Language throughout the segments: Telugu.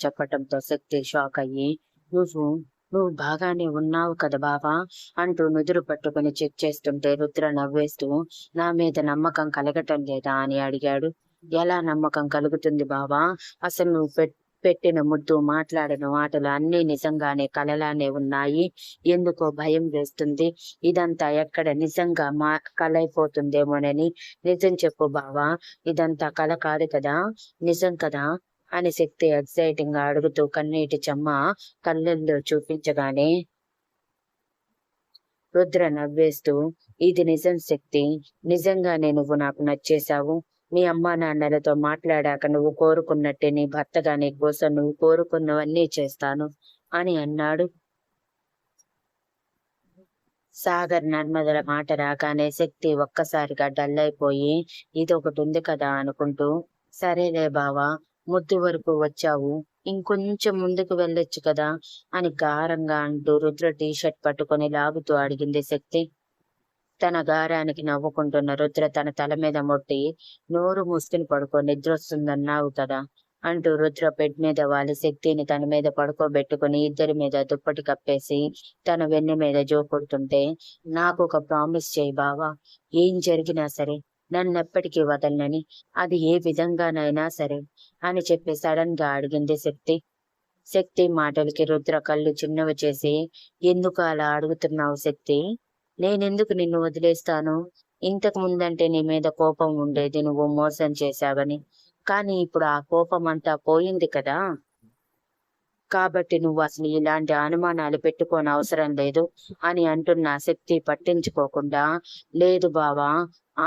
చెప్పటంతో శక్తి షాక్ అయ్యి, నువ్వు నువ్వు బాగానే ఉన్నావు కదా బావా అంటూ నుదురు పట్టుకుని చెక్ చేస్తుంటే రుద్ర నవ్వేస్తూ, నా మీద నమ్మకం కలగటం లేదా అని అడిగాడు. ఎలా నమ్మకం కలుగుతుంది బావా? అసలు నువ్వు పెట్టిన ముద్దు, మాట్లాడిన మాటలు అన్నీ నిజంగానే కలలానే ఉన్నాయి. ఎందుకో భయం వేస్తుంది. ఇదంతా ఎక్కడ నిజంగా కలైపోతుందేమోనని. నిజం చెప్పు బావా, ఇదంతా కల కాదు కదా, నిజం కదా అని శక్తి ఎక్సైటింగ్ గా అడుగుతూ కన్నీటి చెమ్మ కళ్ళల్లో చూపించగానే రుద్ర నవ్వేస్తూ, ఇది నిజం శక్తి. నిజంగానే నువ్వు నాకు నచ్చేశావు. మీ అమ్మా నాన్నలతో మాట్లాడాక నువ్వు కోరుకున్నట్టే నీ భర్తగా నీ కోసం నువ్వు కోరుకున్నవన్నీ చేస్తాను అని అన్నాడు. సాగర్ నర్మదల మాట రాగానే శక్తి ఒక్కసారిగా డల్ అయిపోయి, ఇదొకటి ఉంది కదా అనుకుంటూ, సరేలే బావా, ముద్దు వరకు వచ్చావు, ఇంకొంచెం ముందుకు వెళ్ళొచ్చు కదా అని గారంగా అంటూ రుద్ర టీషర్ట్ పట్టుకొని లాగుతూ అడిగింది శక్తి. తన గారానికి నవ్వుకుంటున్న రుద్ర తన తల మీద మొట్టి, నోరు మూసుకుని పడుకో, నిద్రొస్తుందన్నావు కదా అంటూ రుద్ర బెడ్ మీద వాలి శక్తిని తన మీద పడుకోబెట్టుకుని ఇద్దరి మీద దుప్పటి కప్పేసి తన వెన్నె మీద జోకొడుతుంటే, నాకు ఒక ప్రామిస్ చేయి బావా, ఏం జరిగినా సరే నన్నెప్పటికీ వదలనని, అది ఏ విధంగానైనా సరే అని చెప్పి సడన్ గా అడిగింది శక్తి. శక్తి మాటలకి రుద్ర కళ్ళు చిన్నవి చేసి, ఎందుకు అలా అడుగుతున్నావు శక్తి? నేనెందుకు నిన్ను వదిలేస్తాను? ఇంతకు ముందంటే నీ మీద కోపం ఉండేది, నువ్వు మోసం చేశావని. కానీ ఇప్పుడు ఆ కోపం అంతా పోయింది కదా, కాబట్టి నువ్వు అసలు ఇలాంటి అనుమానాలు పెట్టుకోని అవసరం లేదు అని అంటున్న శక్తి పట్టించుకోకుండా, లేదు బావా,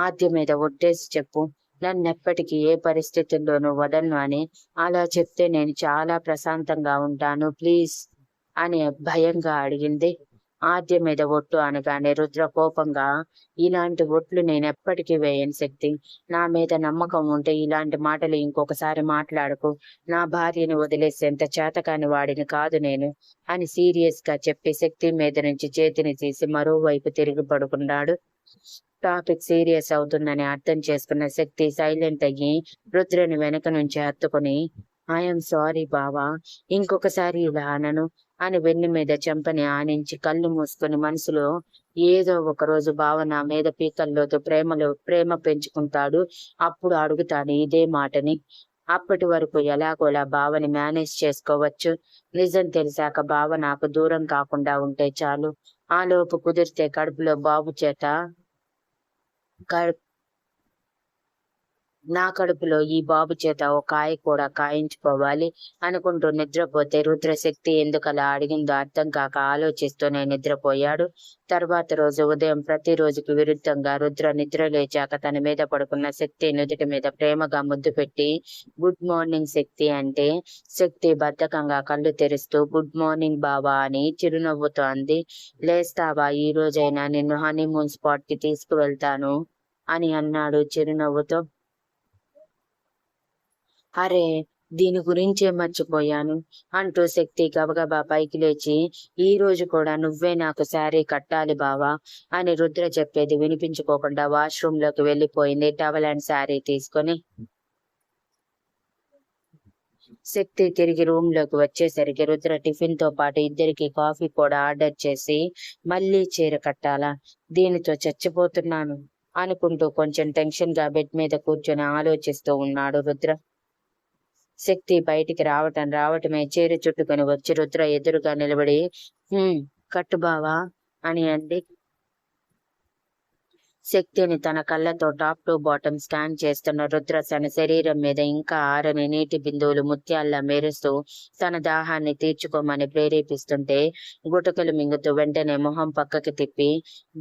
ఆద్య మీద ఒట్టేసి చెప్పు, నన్నెప్పటికీ ఏ పరిస్థితుల్లోనూ వదలను అని. అలా చెప్తే నేను చాలా ప్రశాంతంగా ఉంటాను ప్లీజ్ అని భయంగా అడిగింది. ఆద్య మీద ఒట్టు అనగానే రుద్ర కోపంగా, ఇలాంటి ఒట్లు నేనెప్పటికీ వేయను శక్తి. నా మీద నమ్మకం ఉంటే ఇలాంటి మాటలు ఇంకొకసారి మాట్లాడకు. నా భార్యని వదిలేసేంత చేతకాని వాడిని కాదు నేను అని సీరియస్ గా చెప్పి శక్తి మీద నుంచి చేతిని తీసి మరోవైపు తిరిగి పడుకున్నాడు. టాపిక్ సీరియస్ అవుతుందని అర్థం చేసుకున్న శక్తి సైలెంట్ అయ్యి రుద్రని వెనక నుంచి హత్తుకుని, ఐఎమ్ సారీ బావా, ఇంకొకసారి ఇలా అనను అని వెన్ను మీద చెంపని ఆనించి కళ్ళు మూసుకుని మనసులో, ఏదో ఒక రోజు బావ నా మీద పీకల్లోతో ప్రేమ పెంచుకుంటాడు, అప్పుడు అడుగుతాను ఇదే మాటని. అప్పటి వరకు ఎలాగోలా బావని మేనేజ్ చేసుకోవచ్చు. నిజం తెలిసాక బావ నాకు దూరం కాకుండా ఉంటే చాలు. ఆలోపు కుదిరితే కడుపులో బాబు చేత నా కడుపులో ఈ బాబు చేత ఓ కాయ కూడా కాయించుకోవాలి అనుకుంటూ నిద్రపోతే రుద్రశక్తి ఎందుకలా అడిగిందో అర్థం కాక ఆలోచిస్తూనే నిద్రపోయాడు. తర్వాత రోజు ఉదయం ప్రతి రోజుకి విరుద్ధంగా రుద్ర నిద్ర లేచాక తన మీద పడుకున్న శక్తి నుదుటి మీద ప్రేమగా ముద్దు పెట్టి, గుడ్ మార్నింగ్ శక్తి అంటే, శక్తి బద్ధకంగా కళ్ళు తెరుస్తూ గుడ్ మార్నింగ్ బావా అని చిరునవ్వుతో అంది. లేస్తావా, ఈ రోజైనా నిన్ను హనీమూన్ స్పాట్ కి తీసుకువెళ్తాను అని అన్నాడు చిరునవ్వుతో. అరే, దీని గురించే మర్చిపోయాను అంటూ శక్తి గబగబా పైకి లేచి, ఈ రోజు కూడా నువ్వే నాకు శారీ కట్టాలి బావా అని రుద్ర చెప్పేది వినిపించుకోకుండా వాష్రూమ్ లోకి వెళ్లిపోయింది టవల్ అండ్ శారీ తీసుకొని. శక్తి తిరిగి రూమ్ లోకి వచ్చేసరికి రుద్ర టిఫిన్ తో పాటు ఇద్దరికి కాఫీ కూడా ఆర్డర్ చేసి, మళ్ళీ చీర కట్టాలా, దీనితో చచ్చిపోతున్నాను అనుకుంటూ కొంచెం టెన్షన్ గా బెడ్ మీద కూర్చొని ఆలోచిస్తూ ఉన్నాడు రుద్ర. శక్తి బయటికి రావటమే చీర చుట్టుకొని వచ్చి రుద్ర ఎదురుగా నిలబడి, కట్టు బావా అని అంది. శక్తిని తన కళ్ళతో టాప్ టు బాటమ్ స్కాన్ చేస్తున్న రుద్ర తన శరీరం మీద ఇంకా ఆరని నీటి బిందువులు ముత్యాల్లా మెరుస్తూ తన దాహాన్ని తీర్చుకోమని ప్రేరేపిస్తుంటే గుటకలు మింగుతూ వెంటనే మొహం పక్కకి తిప్పి,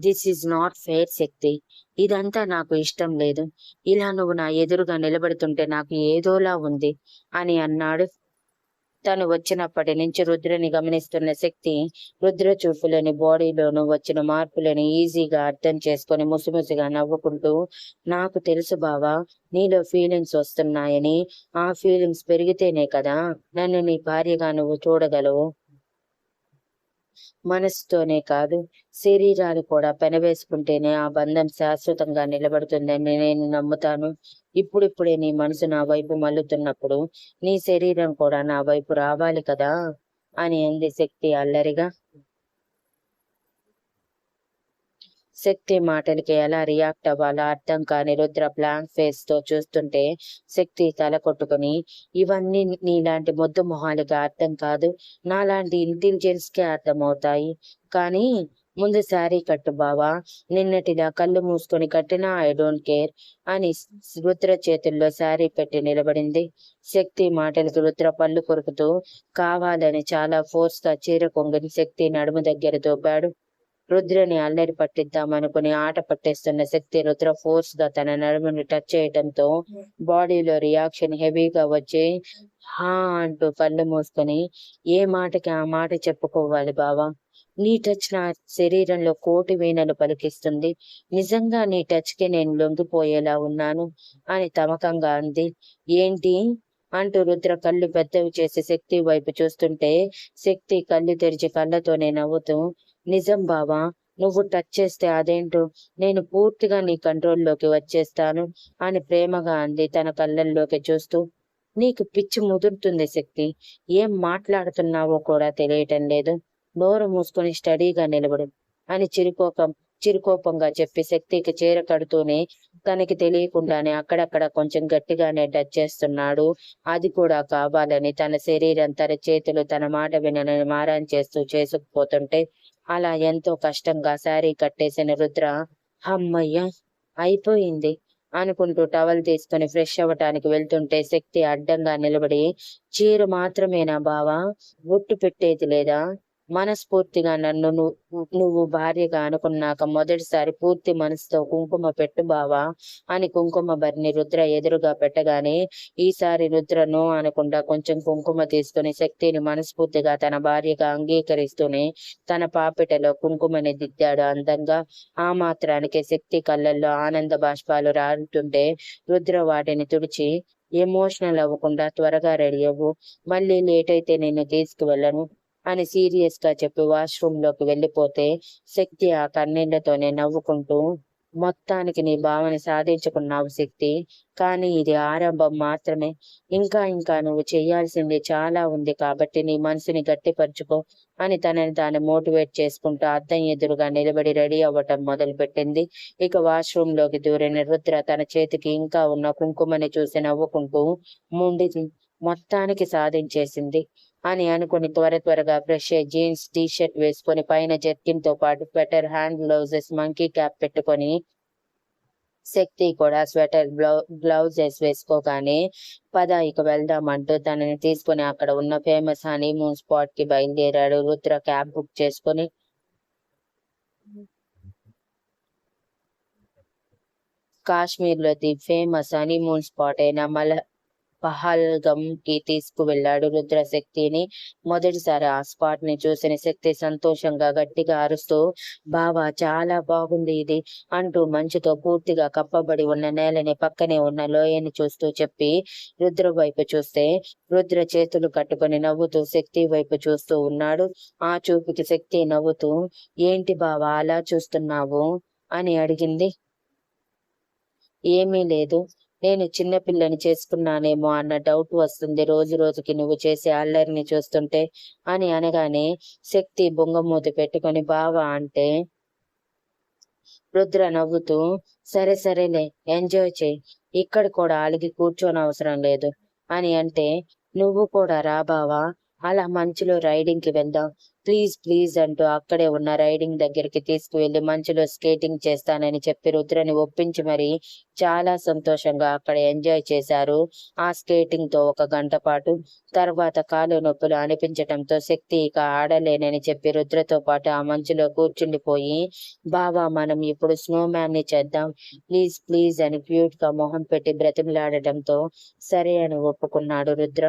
దిస్ ఈజ్ నాట్ ఫెయిర్ శక్తి, ఇదంతా నాకు ఇష్టం లేదు. ఇలా నువ్వు నా ఎదురుగా నిలబడుతుంటే నాకు ఏదోలా ఉంది అని అన్నాడు. తను వచ్చినప్పటి నుంచి రుద్రని గమనిస్తున్న శక్తి రుద్ర చూపులని బాడీలోనూ వచ్చిన మార్పులను ఈజీగా అర్థం చేసుకుని ముసిముసిగా నవ్వుకుంటూ, నాకు తెలుసు బావా, నీలో ఫీలింగ్స్ వస్తున్నాయని. ఆ ఫీలింగ్స్ పెరిగితేనే కదా నన్ను నీ భార్యగా నువ్వు చూడగలవు. మనసుతోనే కాదు, శరీరాలు కూడా పెనవేసుకుంటేనే ఆ బంధం శాశ్వతంగా నిలబడుతుందని నేను నమ్ముతాను. ఇప్పుడిప్పుడే నీ మనసు నా వైపు మళ్ళుతున్నప్పుడు నీ శరీరం కూడా నా వైపు రావాలి కదా అని అంది శక్తి అల్లరిగా. శక్తి మాటలకి ఎలా రియాక్ట్ అవ్వాలో అర్థం కాని రుద్ర బ్లాంక్ ఫేస్ తో చూస్తుంటే శక్తి తల కొట్టుకుని, ఇవన్నీ నీలాంటి మొద్దు మొహాలుగా అర్థం కాదు, నాలాంటి ఇంటెలిజెన్స్ కే అర్థమవుతాయి. కానీ ముందు శారీ కట్టు బావా, నిన్నటిలా కళ్ళు మూసుకొని కట్టినా ఐ డోంట్ కేర్ అని రుద్ర చేతుల్లో శారీ పెట్టి నిలబడింది. శక్తి మాటలకు రుద్ర పళ్ళు కొరుకుతూ కావాలని చాలా ఫోర్స్ గా చీర కొంగుని శక్తి నడుము దగ్గర దోపాడు. రుద్రని అల్లరి పట్టిద్దామనుకుని ఆట పట్టేస్తున్న శక్తి రుద్ర ఫోర్స్ గా తన నడుముని టచ్ చేయడంతో బాడీలో రియాక్షన్ హెవీగా వచ్చి హా అంటూ కళ్ళు మూసుకొని, ఏ మాటకి ఆ మాట చెప్పుకోవాలి బావా, నీ టచ్ నా శరీరంలో కోటి వీణలు పలికిస్తుంది, నిజంగా నీ టచ్ కి నేను లొంగిపోయేలా ఉన్నాను అని తమకంగా అంది. ఏంటి అంటూ రుద్ర కళ్ళు పెద్దవి చేసి శక్తి వైపు చూస్తుంటే శక్తి కళ్ళు తెరిచి కళ్ళతోనే నవ్వుతూ, నిజం బావా, నువ్వు టచ్ చేస్తే అదేంటో నేను పూర్తిగా నీ కంట్రోల్లోకి వచ్చేస్తాను అని ప్రేమగా అంది తన కళ్ళల్లోకి చూస్తూ. నీకు పిచ్చి ముదురుతుంది శక్తి, ఏం మాట్లాడుతున్నావో కూడా తెలియటం లేదు, నోరు మూసుకొని స్టడీగా నిలబడు అని చిరుకోపంగా చెప్పి శక్తికి చీర కడుతూనే తనకి తెలియకుండానే అక్కడక్కడ కొంచెం గట్టిగానే టచ్ చేస్తున్నాడు. అది కూడా కావాలని తన శరీరం, తన చేతులు తన మాట వినని మారాన్ చేస్తూ చేసుకుపోతుంటే అలా ఎంతో కష్టంగా శారీ కట్టేసిన రుద్ర హమ్మయ్య అయిపోయింది అనుకుంటూ టవల్ తీసుకుని ఫ్రెష్ అవ్వటానికి వెళ్తుంటే శక్తి అడ్డంగా నిలబడి, చీర మాత్రమేనా బావా, బొట్టు పెట్టేది లేదా, మనస్ఫూర్తిగా నన్ను నువ్వు భార్యగా అనుకున్నాక మొదటిసారి పూర్తి మనసుతో కుంకుమ పెట్టు బావా అని కుంకుమ భరిని రుద్ర ఎదురుగా పెట్టగానే ఈసారి రుద్ర నో అనకుండా కొంచెం కుంకుమ తీసుకుని శక్తిని మనస్ఫూర్తిగా తన భార్యగా అంగీకరిస్తూనే తన పాపిటలో కుంకుమని దిద్దాడు అందంగా. ఆ మాత్రానికి శక్తి కళ్ళల్లో ఆనంద బాష్పాలు రాలుతుంటే రుద్ర వాటిని తుడిచి, ఎమోషనల్ అవ్వకుండా త్వరగా రెడీ అవ్వు, మళ్ళీ లేట్ అయితే నిన్ను తీసుకువెళ్ళను అని సీరియస్ గా చెప్పి వాష్రూమ్ లోకి వెళ్ళిపోతే శక్తి ఆ కన్నీళ్లతోనే నవ్వుకుంటూ, మొత్తానికి నీ భావన సాధించుకున్నావు శక్తి, కానీ ఇది ఆరంభం మాత్రమే, ఇంకా ఇంకా నువ్వు చెయ్యాల్సింది చాలా ఉంది కాబట్టి నీ మనసుని గట్టిపరుచుకో అని తనని తాను మోటివేట్ చేసుకుంటూ అద్దం ఎదురుగా నిలబడి రెడీ అవ్వటం మొదలు పెట్టింది. ఇక వాష్రూమ్ లోకి దూరిన రుద్ర తన చేతికి ఇంకా ఉన్న కుంకుమని చూసి నవ్వుకుంటూ, ముండిది మొత్తానికి సాధించేసింది అని అనుకుని త్వరగా ఫ్రెష్ అయ్యి జీన్స్ టీ షర్ట్ వేసుకొని పైన జర్కిన్ తో పాటు sweater, hand gloves, monkey cap పెట్టుకొని శక్తి కూడా స్వెటర్ గ్లౌజెస్ వేసుకోగానే పద ఇక వెళ్దామంటూ తనని తీసుకుని అక్కడ ఉన్న ఫేమస్ హనీమూన్ స్పాట్ కి బయలుదేరాడు. రుద్ర క్యాబ్ బుక్ చేసుకుని కాశ్మీర్ లో ది ఫేమస్ హనీమూన్ స్పాట్ అయిన పహల్గం కి తీసుకువెళ్లాడు రుద్ర శక్తిని. మొదటిసారి ఆ స్పాట్ ని చూసిన శక్తి సంతోషంగా గట్టిగా అరుస్తూ, బావా చాలా బాగుంది ఇది అంటూ మంచుతో పూర్తిగా కప్పబడి ఉన్న నేలని పక్కనే ఉన్న లోయని చూస్తూ చెప్పి రుద్ర వైపు చూస్తే రుద్ర చేతులు కట్టుకుని నవ్వుతూ శక్తి వైపు చూస్తూ ఉన్నాడు. ఆ చూపుకి శక్తి నవ్వుతూ, ఏంటి బావా అలా చూస్తున్నావు అని అడిగింది. ఏమీ లేదు, నేను చిన్నపిల్లని చేసుకున్నానేమో అన్న డౌట్ వస్తుంది రోజు రోజుకి నువ్వు చేసే అల్లరిని చూస్తుంటే అని అనగానే శక్తి బొంగమూతి పెట్టుకొని బావా అంటే రుద్ర నవ్వుతూ, సరే సరేలే ఎంజాయ్ చేయి, ఇక్కడ కూడా అలిగి కూర్చోనవసరం లేదు అని అంటే, నువ్వు కూడా రా బావా, అలా మంచులో రైడింగ్ కి వెళ్దాం ప్లీజ్ ప్లీజ్ అంటూ అక్కడే ఉన్న రైడింగ్ దగ్గరికి తీసుకువెళ్లి మంచులో స్కేటింగ్ చేస్తానని చెప్పి రుద్రని ఒప్పించి మరి చాలా సంతోషంగా అక్కడ ఎంజాయ్ చేశారు ఆ స్కేటింగ్ తో 1 గంట పాటు. తర్వాత కాలు నొప్పులు అనిపించటంతో శక్తి ఇక ఆడలేనని చెప్పి రుద్రతో పాటు ఆ మంచులో కూర్చుండిపోయి, బావా మనం ఇప్పుడు స్నో మ్యాన్ ని చేద్దాం ప్లీజ్ ప్లీజ్ అని క్యూట్ గా మొహం పెట్టి బ్రతిమలాడటంతో సరే అని ఒప్పుకున్నాడు రుద్ర.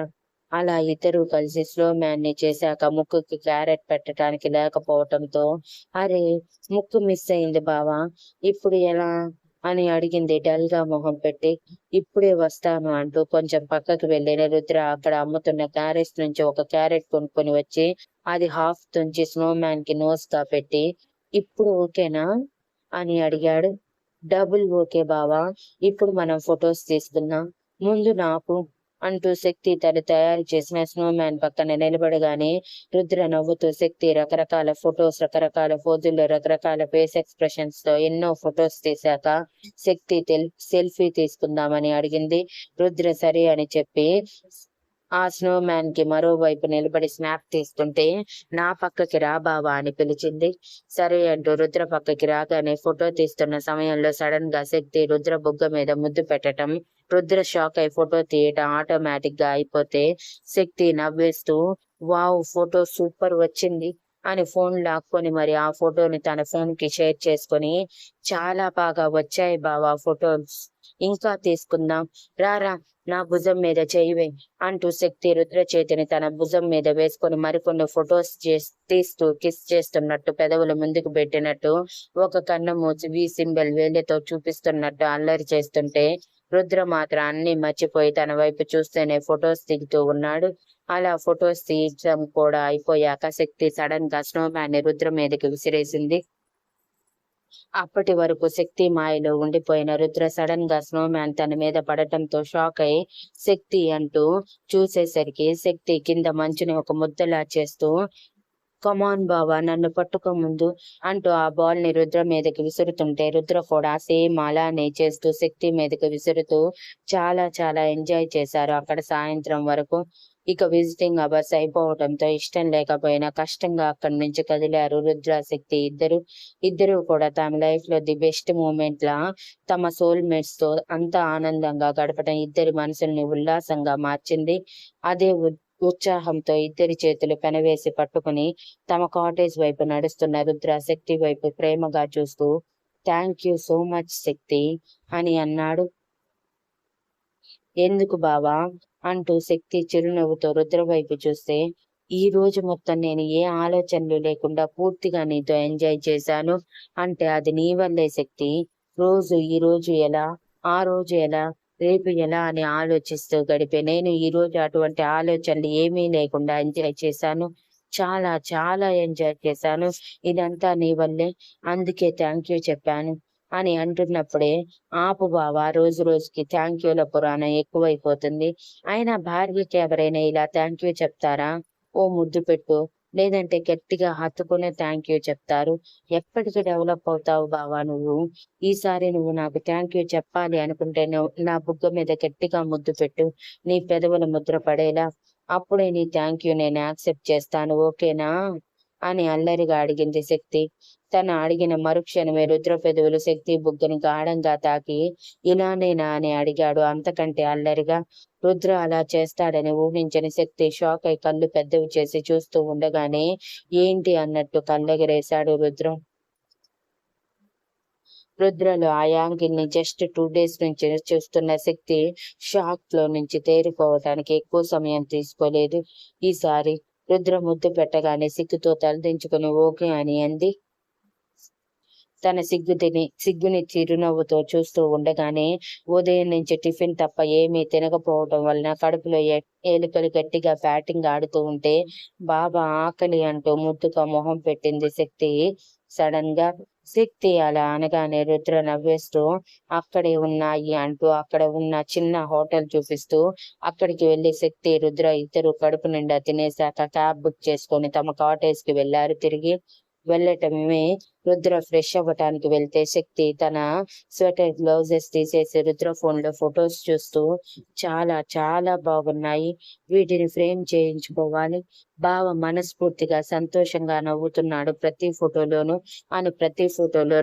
అలా ఇద్దరూ కలిసి స్లో మ్యాన్ ని చేశాక ముక్కుకి క్యారెట్ పెట్టడానికి లేకపోవటంతో, అరే ముక్కు మిస్ అయింది బావా, ఇప్పుడు ఎలా అని అడిగింది డల్ గా మొహం పెట్టి. ఇప్పుడే వస్తాను అంటూ కొంచెం పక్కకి వెళ్ళిన రుద్ర అక్కడ అమ్ముతున్న క్యారెట్స్ నుంచి ఒక క్యారెట్ కొనుక్కొని వచ్చి అది హాఫ్ తుంచి స్నోమ్యాన్ కి నోస్ గా పెట్టి, ఇప్పుడు ఓకేనా అని అడిగాడు. డబుల్ ఓకే బావా, ఇప్పుడు మనం ఫొటోస్ తీసుకుందాం, ముందు నాకు అంటూ శక్తి తను తయారు చేసిన స్నోమ్యాన్ పక్కన నిలబడగానే రుద్ర నవ్వుతూ శక్తి రకరకాల ఫొటోస్, రకరకాల పోజుల్లో, రకరకాల ఫేస్ ఎక్స్ప్రెషన్స్ తో ఎన్నో ఫొటోస్ తీశాక శక్తి సెల్ఫీ తీసుకుందామని అడిగింది. రుద్ర సరే అని చెప్పి ఆ స్నోమ్యాన్ కి మరోవైపు నిలబడి స్నాప్ తీస్తుంటే నా పక్కకి రా బావా అని పిలిచింది. సరే అంటూ రుద్ర పక్కకి రాగానే ఫోటో తీస్తున్న సమయంలో సడన్ గా శక్తి రుద్ర బుగ్గ మీద ముద్దు పెట్టటం, రుద్ర షాక్ అయి ఫోటో తీయటం ఆటోమేటిక్ గా అయిపోతే శక్తి నవ్వేస్తూ వావ్ ఫోటో సూపర్ వచ్చింది అని ఫోన్ లాక్కొని మరి ఆ ఫోటోని తన ఫోన్ కి షేర్ చేసుకొని, చాలా బాగా వచ్చాయి బావా ఫొటోస్, ఇంకా తీసుకుందాం, రారా నా భుజం మీద చేయివే అంటూ శక్తి రుద్ర చేతిని తన భుజం మీద వేసుకొని మరికొన్ని ఫొటోస్ తీస్తూ కిస్ చేస్తున్నట్టు పెదవులు ముందుకు పెట్టినట్టు ఒక కన్ను మూసి వి సింబల్ వేలితో చూపిస్తున్నట్టు అల్లరి చేస్తుంటే రుద్ర మాత్రం అన్ని మర్చిపోయి తన వైపు చూస్తూనే ఫొటోస్ దిగుతూ ఉన్నాడు. అలా ఫొటోస్ తీయడం కూడా అయిపోయాక శక్తి సడన్ గా స్నోమ్యాన్ ని రుద్ర మీదకి విసిరేసింది. అప్పటి వరకు శక్తి మాయలో ఉండిపోయిన రుద్ర సడన్ గా స్నోమ్యాన్ తన మీద పడటంతో షాక్ అయి శక్తి అంటూ చూసేసరికి శక్తి కింద మంచుని ఒక ముద్దలా చేస్తూ కమాన్ బావా నన్ను పట్టుకో ముందు అంటూ ఆ బాల్ ని రుద్ర మీదకి విసురుతుంటే రుద్ర కూడా సేమ్ అలానే చేస్తూ శక్తి మీదకి విసురుతూ చాలా చాలా ఎంజాయ్ చేశారు అక్కడ సాయంత్రం వరకు. ఇక విజిటింగ్ అవర్స్ అయిపోవడంతో ఇష్టం లేకపోయినా కష్టంగా అక్కడి నుంచి కదిలారు రుద్ర శక్తి ఇద్దరు కూడా తమ లైఫ్ లో ది బెస్ట్ మూమెంట్ లా తమ సోల్మేట్స్ తో అంత ఆనందంగా గడపడం ఇద్దరి మనసుల్ని ఉల్లాసంగా మార్చింది. అదే ఉత్సాహంతో ఇద్దరి చేతులు పెనవేసి పట్టుకుని తమ కాటేజ్ వైపు నడుస్తున్న రుద్ర శక్తి వైపు ప్రేమగా చూస్తూ థ్యాంక్ యూ సో మచ్ శక్తి అని అన్నాడు. ఎందుకు బావా అంటూ శక్తి చిరునవ్వుతో రుద్ర వైపు చూస్తే, ఈ రోజు మొత్తం నేను ఏ ఆలోచనలు లేకుండా పూర్తిగా నీతో ఎంజాయ్ చేశాను అంటే అది నీ వల్లే శక్తి. ఈ రోజు ఎలా, ఆ రోజు ఎలా, రేపు ఎలా అని ఆలోచిస్తూ గడిపే నేను ఈ రోజు అటువంటి ఆలోచనలు ఏమీ లేకుండా ఎంజాయ్ చేశాను. చాలా చాలా ఎంజాయ్ చేశాను. ఇదంతా నీ వల్లే, అందుకే థ్యాంక్ యూ చెప్పాను అని అంటున్నప్పుడే ఆపు బావా, రోజు రోజుకి థ్యాంక్ యూల పురాణం ఎక్కువైపోతుంది. అయినా భార్యకి ఎవరైనా ఇలా థ్యాంక్ యూ చెప్తారా? ఓ ముద్దు పెట్టు, లేదంటే గట్టిగా హత్తుకునే థ్యాంక్ యూ చెప్తారు. ఎప్పటికి డెవలప్ అవుతావు బావా నువ్వు. ఈసారి నువ్వు నాకు థ్యాంక్ యూ చెప్పాలి అనుకుంటే నా బుగ్గ మీద గట్టిగా ముద్దు పెట్టు, నీ పెదవుల ముద్ర పడేలా. అప్పుడే నీ థ్యాంక్ యూ నేను యాక్సెప్ట్ చేస్తాను, ఓకేనా అని అల్లరిగా అడిగింది శక్తి. తను అడిగిన మరుక్షణమే రుద్ర పెదవులు శక్తి బుగ్గని గాఢంగా తాకి ఇలానేనా అని అడిగాడు అంతకంటే అల్లరిగా. రుద్ర అలా చేస్తాడని ఊహించని శక్తి షాక్ అయి కళ్ళు పెద్దవి చేసి చూస్తూ ఉండగానే ఏంటి అన్నట్టు కళ్ళెగరేశాడు రుద్రలో ఆ యాంగిల్ ని జస్ట్ 2 days నుంచి చూస్తున్న శక్తి షాక్ లో నుంచి తేరుకోవటానికి ఎక్కువ సమయం తీసుకోలేదు. ఈసారి రుద్ర ముద్దు పెట్టగానే సిగ్గుతో తలదించుకుని ఓకే అని అంది. తన సిగ్గుని చిరునవ్వుతో చూస్తూ ఉండగానే ఉదయం నుంచి టిఫిన్ తప్ప ఏమీ తినకపోవటం వలన కడుపులో ఎలుకలు గట్టిగా బ్యాటింగ్ ఆడుతూ ఉంటే బాబా ఆకలి అంటూ ముద్దుగా మొహం పెట్టింది శక్తి. సడన్ గా శక్తి అలా అనగానే రుద్ర నవ్వేస్తూ అక్కడే ఉన్నాయి అంటూ అక్కడ ఉన్న చిన్న హోటల్ చూపిస్తూ అక్కడికి వెళ్లి శక్తి రుద్ర ఇద్దరు కడుపు నిండా తినేశాక క్యాబ్ బుక్ చేసుకొని తమ కాటేజ్ కి వెళ్లారు. తిరిగి వెళ్ళటమే రుద్ర ఫ్రెష్ అవ్వటానికి వెళ్తే శక్తి తన స్వెటర్ గ్లౌజెస్ తీసేసి రుద్ర ఫోన్ లో ఫొటోస్ చూస్తూ చాలా చాలా బాగున్నాయి, వీటిని ఫ్రేమ్ చేయించుకోవాలి. బావ మనస్ఫూర్తిగా సంతోషంగా నవ్వుతున్నాడు ప్రతి ఫోటోలోను అని ప్రతి ఫోటోలో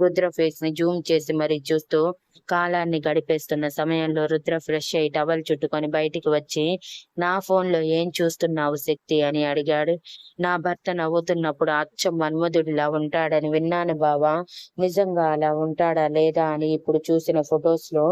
రుద్ర ఫేస్ ని జూమ్ చేసి మరీ చూస్తూ కాలాన్ని గడిపేస్తున్న సమయంలో రుద్ర ఫ్రెష్ అయి టవల్ చుట్టుకొని బయటికి వచ్చి నా ఫోన్ లో ఏం చూస్తున్నావు శక్తి అని అడిగాడు. నా భర్త నవ్వుతున్నప్పుడు అచ్చం మన్మధుడిలా ఉంటాడని విన్నాను బావా, నిజంగా అలా ఉంటాడా లేదా అని ఇప్పుడు చూసిన ఫొటోస్ లో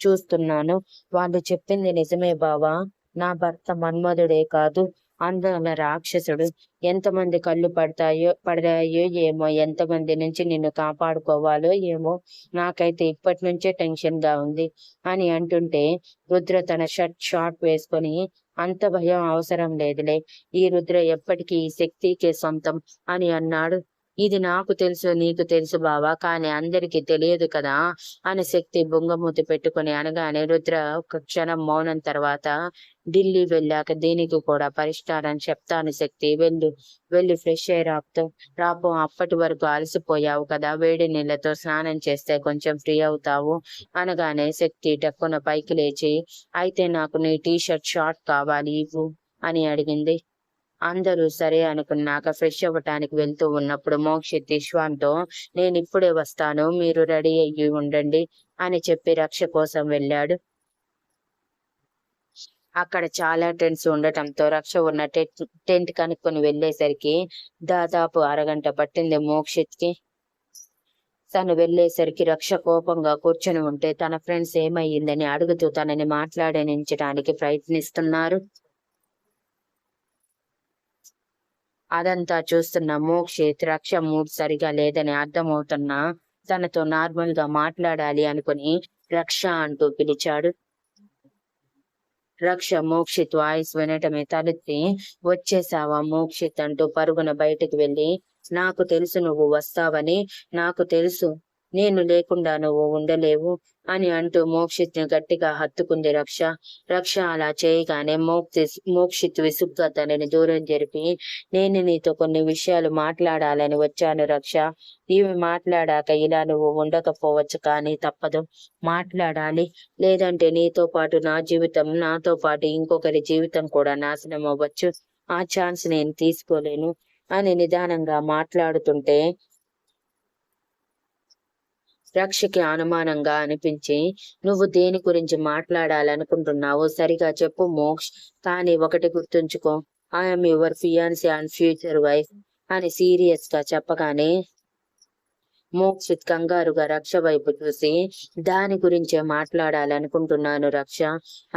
చూస్తున్నాను. వాళ్ళు చెప్పింది నిజమే బావా, నా భర్త మన్మధుడే కాదు అందాల రాక్షసుడు. ఎంతమంది కళ్ళు పడతాయో ఏమో, ఎంతమంది నుంచి నిన్ను కాపాడుకోవాలో ఏమో, నాకైతే ఇప్పటి నుంచే టెన్షన్ గా ఉంది అని అంటుంటే రుద్ర తన షార్ట్ వేసుకొని, అంత భయం అవసరం లేదులే, ఈ రుద్ర ఎప్పటికీ ఈ శక్తికే సొంతం అని అన్నాడు. ఇది నాకు తెలుసు, నీకు తెలుసు బావా, కానీ అందరికీ తెలియదు కదా అని శక్తి బొంగమూతి పెట్టుకుని అనగానే రుద్ర ఒక క్షణం మౌనం తర్వాత, ఢిల్లీ వెళ్ళాక దీనికి కూడా పరిష్కారం చెప్తాను శక్తి, వెళ్ళి ఫ్రెష్ అయ్యి రాపో, అప్పటి వరకు అలసిపోయావు కదా, వేడి నీళ్ళతో స్నానం చేస్తే కొంచెం ఫ్రీ అవుతావు అనగానే శక్తి టక్కున పైకి లేచి, అయితే నాకు నీ టీషర్ట్ షార్ట్ కావాలి ఇవ్వు అని అడిగింది. అందరూ సరే అనుకున్నాక ఫ్రెష్ అవ్వటానికి వెళ్తూ ఉన్నప్పుడు మోక్షిత్ ఇష్వాన్తో, నేను ఇప్పుడే వస్తాను, మీరు రెడీ అయ్యి ఉండండి అని చెప్పి రక్ష కోసం వెళ్ళాడు. అక్కడ చాలా టెంట్స్ ఉండటంతో రక్ష ఉన్న టెంట్ కనుక్కొని వెళ్ళేసరికి దాదాపు అరగంట పట్టింది మోక్షిత్ కి. తను వెళ్ళేసరికి రక్ష కోపంగా కూర్చొని ఉంటే తన ఫ్రెండ్స్ ఏమయ్యిందని అడుగుతూ తనని మాట్లాడనించడానికి ప్రయత్నిస్తున్నారు. అదంతా చూస్తున్న మోక్షిత్ రక్ష మూడ్ సరిగా లేదని అర్థమవుతున్నా తనతో నార్మల్ గా మాట్లాడాలి అనుకుని రక్ష అంటూ పిలిచాడు. రక్ష మోక్షిత్ వాయిస్ వినటమే తలెత్తి, వచ్చేసావా మోక్షిత్ అంటూ పరుగున బయటకు వెళ్ళి, నాకు తెలుసు నువ్వు వస్తావని, నాకు తెలుసు నేను లేకుండా నువ్వు ఉండలేవు అని అంటూ మోక్షిత్ ని గట్టిగా హత్తుకుంది రక్ష. రక్ష అలా చేయగానే మోక్షిత్ విసుగ్గా తనని దూరం జరిపి, నేను నీతో కొన్ని విషయాలు మాట్లాడాలని వచ్చాను రక్ష, ఇవి మాట్లాడాక ఇలా నువ్వు ఉండకపోవచ్చు, కానీ తప్పదు, మాట్లాడాలి, లేదంటే నీతో పాటు నా జీవితం, నాతో పాటు ఇంకొకరి జీవితం కూడా నాశనం అవ్వచ్చు, ఆ ఛాన్స్ నేను తీసుకోలేను అని నిదానంగా మాట్లాడుతుంటే రక్షకి అనుమానంగా అనిపించి, నువ్వు దేని గురించి మాట్లాడాలనుకుంటున్నావో సరిగా చెప్పు మోక్ష్, కానీ ఒకటి గుర్తుంచుకో, I'm your fiancée and future wife అని సీరియస్ గా చెప్పగానే మోక్షిత్ కంగారుగా రక్ష వైపు చూసి, దాని గురించే మాట్లాడాలనుకుంటున్నాను రక్ష,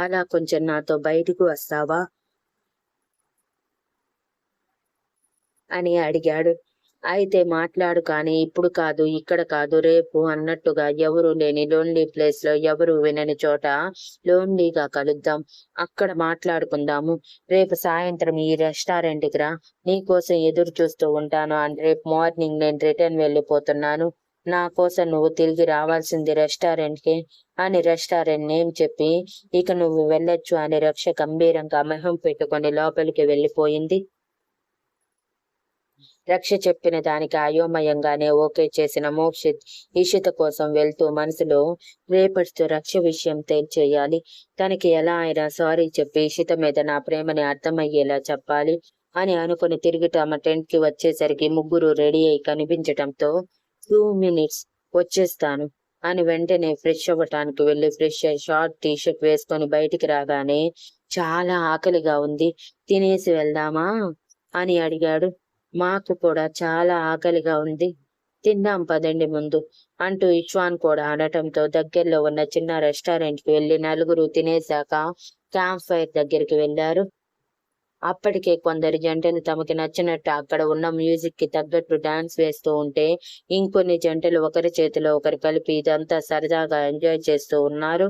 అలా కొంచెం నాతో బయటికి వస్తావా అని అడిగాడు. అయితే మాట్లాడు, కానీ ఇప్పుడు కాదు, ఇక్కడ కాదు, రేపు అన్నట్టుగా ఎవరు లేని లోన్లీ ప్లేస్ లో, ఎవరు వినని చోట లోన్లీగా కలుద్దాం, అక్కడ మాట్లాడుకుందాము, రేపు సాయంత్రం ఈ రెస్టారెంట్ కి రా, నీకోసం ఎదురు చూస్తూ ఉంటాను, అండ్ రేపు మార్నింగ్ నేను రిటర్న్ వెళ్ళిపోతున్నాను, నా కోసం నువ్వు తిరిగి రావాల్సింది రెస్టారెంట్ కి అని రెస్టారెంట్ నేమ్ చెప్పి, ఇక నువ్వు వెళ్ళొచ్చు అని రక్ష గంభీరంగా మొహం పెట్టుకొని లోపలికి వెళ్ళిపోయింది. రక్ష చెప్పిన దానికి అయోమయంగానే ఓకే చేసిన మోక్షిత్ ఇషిత కోసం వెళ్తూ మనసులో, రేపటితో రక్ష విషయం తేల్చేయాలి, తనకి ఎలా అయినా సారీ చెప్పి ఇషిత మీద నా ప్రేమని అర్థమయ్యేలా చెప్పాలి అని అనుకుని తిరిగి తమ టెంట్ కి వచ్చేసరికి ముగ్గురు రెడీ అయి కనిపించటంతో, 2 minutes వచ్చేస్తాను అని వెంటనే ఫ్రెష్ అవ్వటానికి వెళ్లి ఫ్రెష్ అయి షార్ట్ టీషర్ట్ వేసుకొని బయటికి రాగానే, చాలా ఆకలిగా ఉంది, తినేసి వెళ్దామా అని అడిగాడు. మాకు కూడా చాలా ఆకలిగా ఉంది, తిందాం పదండి ముందు అంటూ ఇష్వాన్ కూడా అనటంతో దగ్గరలో ఉన్న చిన్న రెస్టారెంట్ కి వెళ్లి నలుగురు తినేశాక క్యాంప్ ఫైర్ దగ్గరికి వెళ్లారు. అప్పటికే కొందరు జంటలు తమకి నచ్చినట్టు అక్కడ ఉన్న మ్యూజిక్ కి తగ్గట్టు డాన్స్ వేస్తూ ఉంటే, ఇంకొన్ని జంటలు ఒకరి చేతిలో ఒకరు కలిపి ఇదంతా సరదాగా ఎంజాయ్ చేస్తూ ఉన్నారు.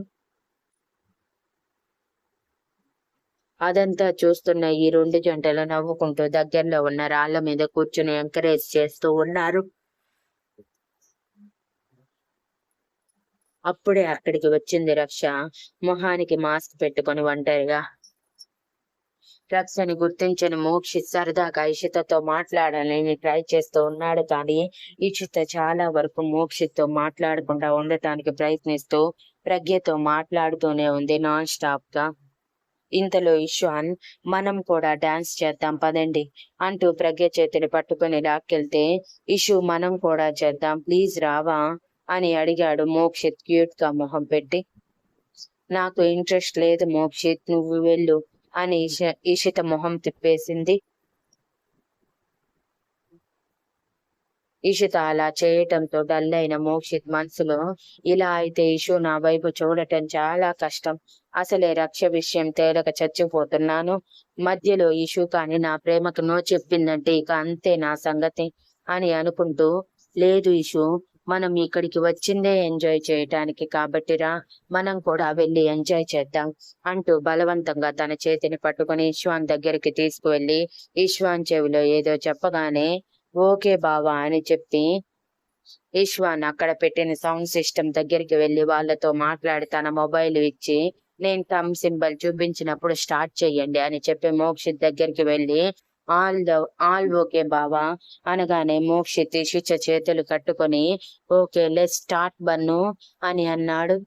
అదంతా చూస్తున్న ఈ 2 జంటలు నవ్వుకుంటూ దగ్గరలో ఉన్న రాళ్ల మీద కూర్చుని ఎంకరేజ్ చేస్తూ ఉన్నారు. అప్పుడే అక్కడికి వచ్చింది రక్ష, మొహానికి మాస్క్ పెట్టుకొని ఒంటరిగా. రక్షని గుర్తించిన మోక్షిత్ సరదాగా ఇషితతో మాట్లాడాలని ట్రై చేస్తూ ఉన్నాడు, కానీ ఇషిత చాలా వరకు మోక్షిత్ తో మాట్లాడకుండా ఉండటానికి ప్రయత్నిస్తూ ప్రజ్ఞతో మాట్లాడుతూనే ఉంది నాన్ స్టాప్ గా. ఇంతలో ఇష్వాన్, మనం కూడా డాన్స్ చేద్దాం పదండి అంటూ ప్రజ్ఞ చేతిని పట్టుకుని లాక్కెళ్తే, ఇషు మనం కూడా చేద్దాం ప్లీజ్ రావా అని అడిగాడు మోక్షిత్ క్యూట్ గా మొహం పెట్టి. నాకు ఇంట్రెస్ట్ లేదు మోక్షిత్, నువ్వు వెళ్ళు అని ఇషిత మొహం తిప్పేసింది. ఇషిత అలా చేయటంతో డల్ అయిన మోక్షిత్ మనసులో, ఇలా అయితే ఇషు నా వైపు చూడటం చాలా కష్టం. అసలే రక్ష విషయం తేలక చచ్చిపోతున్నాను. మధ్యలో ఇషు కాని నా ప్రేమకు నో చెప్పిందంటే ఇక అంతే నా సంగతి అని అనుకుంటూ, లేదు ఇషు, మనం ఇక్కడికి వచ్చిందే ఎంజాయ్ చేయటానికి కాబట్టిరా, మనం కూడా వెళ్ళి ఎంజాయ్ చేద్దాం అంటూ బలవంతంగా తన చేతిని పట్టుకుని ఇష్వాన్ దగ్గరికి తీసుకువెళ్లి ఇష్వాన్ చెవిలో ఏదో చెప్పగానే, ఓకే బావా అని చెప్పి ఇష్వాన్ అక్కడ పెట్టిన సౌండ్ సిస్టమ్ దగ్గరికి వెళ్లి వాళ్ళతో మాట్లాడి తన మొబైల్ ఇచ్చి, నేను థమ్ సింబల్ చూపించినప్పుడు స్టార్ట్ చెయ్యండి అని చెప్పి మోక్షిత్ దగ్గరికి వెళ్లి, ఆల్ ఓకే బావా అనగానే మోక్షిత్ ఇషిత చేతులు కట్టుకొని, ఓకే లెట్ స్టార్ట్ బన్ను అని అన్నాడు.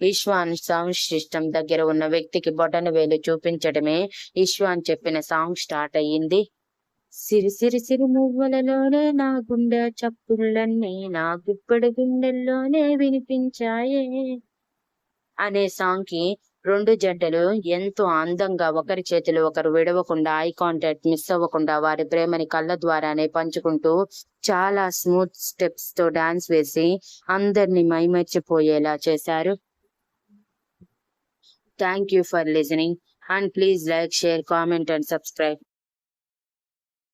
ఇష్వాన్ సౌండ్ సిస్టమ్ దగ్గర ఉన్న వ్యక్తికి బొటన వేలు చూపించడమే ఇష్వాన్ చెప్పిన సాంగ్ స్టార్ట్ అయ్యింది. సిరి సిరి సిరి మువ్వలలోనే నా గుండె చప్పుళ్ళన్నీ నా గుప్పెడు గుండెల్లోనే వినిపించాయే అనే సాంగ్ కి రెండు జంటలు ఎంతో అందంగా ఒకరి చేతులు ఒకరు విడవకుండా, ఐ కాంటాక్ట్ మిస్ అవ్వకుండా వారి ప్రేమని కళ్ళ ద్వారానే పంచుకుంటూ చాలా స్మూత్ స్టెప్స్ తో డాన్స్ వేసి అందరినీ మైమర్చిపోయేలా చేశారు. Thank you for listening and please like, share, comment and subscribe.